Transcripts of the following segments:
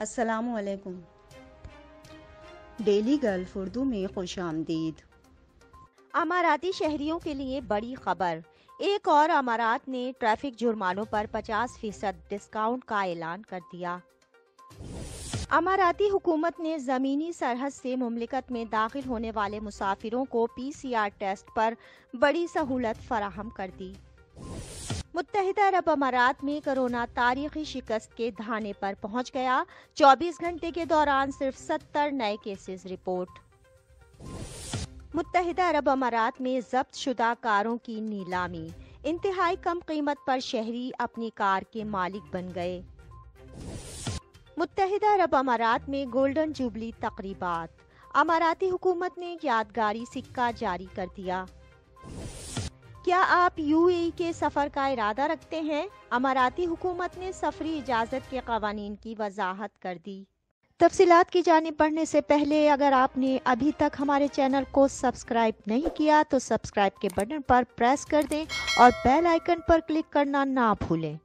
السلام علیکم۔ Daily golf Urdu میں خوش آمدید۔ اماراتی شہریوں کے لیے بڑی خبر، ایک اور امارات نے ٹریفک جرمانوں پر 50% ڈسکاؤنٹ کا اعلان کر دیا۔ اماراتی حکومت نے زمینی سرحد سے مملکت میں داخل ہونے والے مسافروں کو PCR ٹیسٹ پر بڑی سہولت فراہم کر دی۔ متحدہ عرب امارات میں کرونا تاریخی شکست کے دہانے پر پہنچ گیا، 24 گھنٹے کے دوران صرف 70 نئے کیسز رپورٹ۔ متحدہ عرب امارات میں ضبط شدہ کاروں کی نیلامی، انتہائی کم قیمت پر شہری اپنی کار کے مالک بن گئے۔ متحدہ عرب امارات میں گولڈن جوبلی تقریبات، اماراتی حکومت نے یادگاری سکہ جاری کر دیا۔ کیا آپ UAE کے سفر کا ارادہ رکھتے ہیں؟ اماراتی حکومت نے سفری اجازت کے قوانین کی وضاحت کر دی۔ تفصیلات کی جانب بڑھنے سے پہلے اگر آپ نے ابھی تک ہمارے چینل کو سبسکرائب نہیں کیا تو سبسکرائب کے بٹن پر پریس کر دیں اور بیل آئیکن پر کلک کرنا نہ بھولیں۔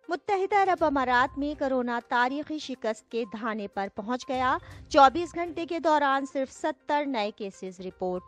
متحدہ عرب امارات میں کرونا تاریخی شکست کے دہانے پر پہنچ گیا، 24 گھنٹے کے دوران صرف 70 نئے کیسز رپورٹ۔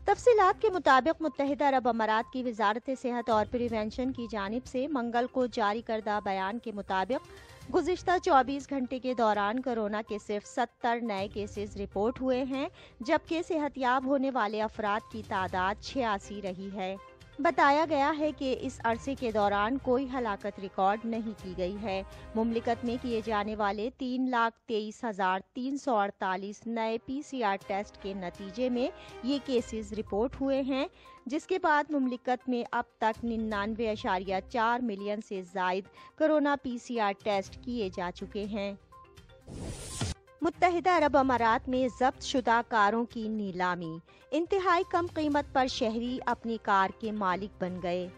تفصیلات کے مطابق متحدہ عرب امارات کی وزارت صحت اور پریونشن کی جانب سے منگل کو جاری کردہ بیان کے مطابق گزشتہ 24 گھنٹے کے دوران کرونا کے صرف 70 نئے کیسز رپورٹ ہوئے ہیں، جبکہ صحت یاب ہونے والے افراد کی تعداد 86 رہی ہے۔ بتایا گیا ہے کہ اس عرصے کے دوران کوئی ہلاکت ریکارڈ نہیں کی گئی ہے۔ مملکت میں کیے جانے والے 3,23,348 نئے PCR ٹیسٹ کے نتیجے میں یہ کیسز رپورٹ ہوئے ہیں، جس کے بعد مملکت میں اب تک 99.4 ملین سے زائد کرونا PCR ٹیسٹ کیے جا چکے ہیں۔ متحدہ عرب امارات میں ضبط شدہ کاروں کی نیلامی، انتہائی کم قیمت پر شہری اپنی کار کے مالک بن گئے۔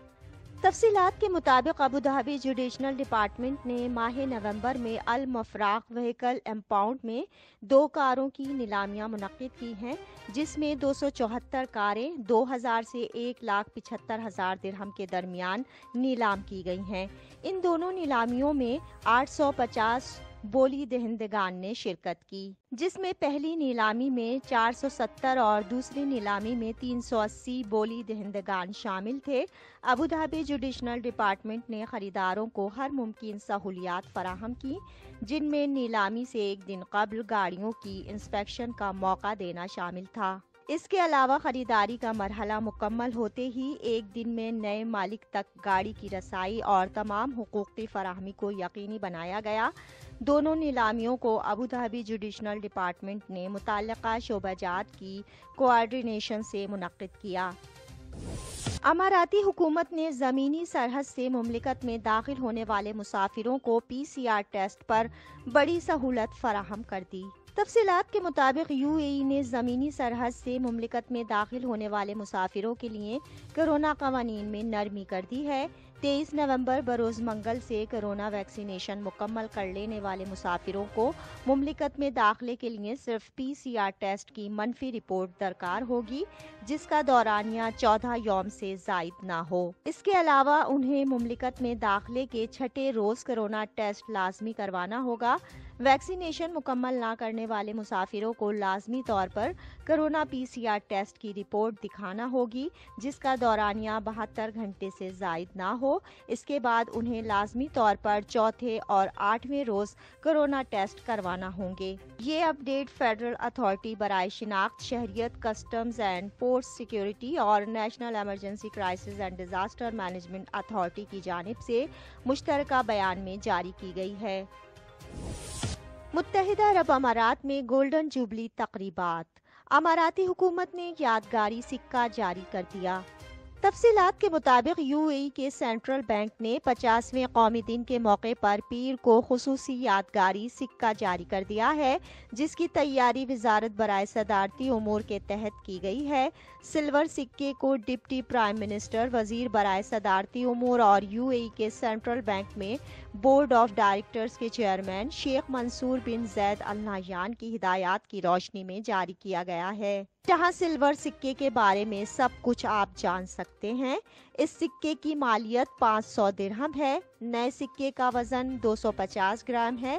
تفصیلات کے مطابق ابوظہبی جوڈیشنل ڈپارٹمنٹ نے ماہ نومبر میں المفراق وہیکل امپاؤنڈ میں 2 کاروں کی نیلامیاں منعقد کی ہیں، جس میں 274 کاریں 2,000 سے 1,75,000 درہم کے درمیان نیلام کی گئی ہیں۔ ان دونوں نیلامیوں میں 850 بولی دہندگان نے شرکت کی، جس میں پہلی نیلامی میں 470 اور دوسری نیلامی میں 380 بولی دہندگان شامل تھے۔ ابوظہبی جوڈیشنل ڈپارٹمنٹ نے خریداروں کو ہر ممکن سہولیات فراہم کی، جن میں نیلامی سے ایک دن قبل گاڑیوں کی انسپیکشن کا موقع دینا شامل تھا۔ اس کے علاوہ خریداری کا مرحلہ مکمل ہوتے ہی ایک دن میں نئے مالک تک گاڑی کی رسائی اور تمام حقوق کی فراہمی کو یقینی بنایا گیا۔ دونوں نیلامیوں کو ابوظہبی جوڈیشنل ڈپارٹمنٹ نے متعلقہ شعبہ جات کی کوآرڈینیشن سے منعقد کیا۔ اماراتی حکومت نے زمینی سرحد سے مملکت میں داخل ہونے والے مسافروں کو PCR ٹیسٹ پر بڑی سہولت فراہم کر دی۔ تفصیلات کے مطابق UAE نے زمینی سرحد سے مملکت میں داخل ہونے والے مسافروں کے لیے کرونا قوانین میں نرمی کر دی ہے۔ 23 نومبر بروز منگل سے کرونا ویکسینیشن مکمل کر لینے والے مسافروں کو مملکت میں داخلے کے لیے صرف PCR ٹیسٹ کی منفی رپورٹ درکار ہوگی، جس کا دورانیہ 14 یوم سے زائد نہ ہو۔ اس کے علاوہ انہیں مملکت میں داخلے کے 6 روز کرونا ٹیسٹ لازمی کروانا ہوگا۔ ویکسینیشن مکمل نہ کرنے والے مسافروں کو لازمی طور پر کرونا PCR ٹیسٹ کی رپورٹ دکھانا ہوگی، جس کا دورانیہ 72 گھنٹے سے زائد نہ ہو۔ اس کے بعد انہیں لازمی طور پر چوتھے اور 8ویں روز کرونا ٹیسٹ کروانا ہوں گے۔ یہ اپ ڈیٹ فیڈرل اتھارٹی برائے شناخت شہریت، کسٹمز اینڈ پورٹ سیکیورٹی اور national emergency crisis and disaster management authority کی جانب سے مشترکہ بیان میں جاری کی گئی ہے۔ متحدہ عرب امارات میں گولڈن جوبلی تقریبات، اماراتی حکومت نے یادگاری سکہ جاری کر دیا۔ تفصیلات کے مطابق UAE کے سینٹرل بینک نے 50ویں قومی دن کے موقع پر پیر کو خصوصی یادگاری سکہ جاری کر دیا ہے، جس کی تیاری وزارت برائے صدارتی امور کے تحت کی گئی ہے۔ سلور سکے کو ڈپٹی پرائم منسٹر، وزیر برائے صدارتی امور اور UAE کے سینٹرل بینک میں بورڈ آف ڈائریکٹرز کے چیئرمین شیخ منصور بن زید ال نہیان کی ہدایات کی روشنی میں جاری کیا گیا ہے۔ جہاں سلور سکے کے بارے میں سب کچھ آپ جان سکتے ہیں۔ اس سکے کی مالیت 500 درہم ہے۔ نئے سکے کا وزن 250 گرام ہے۔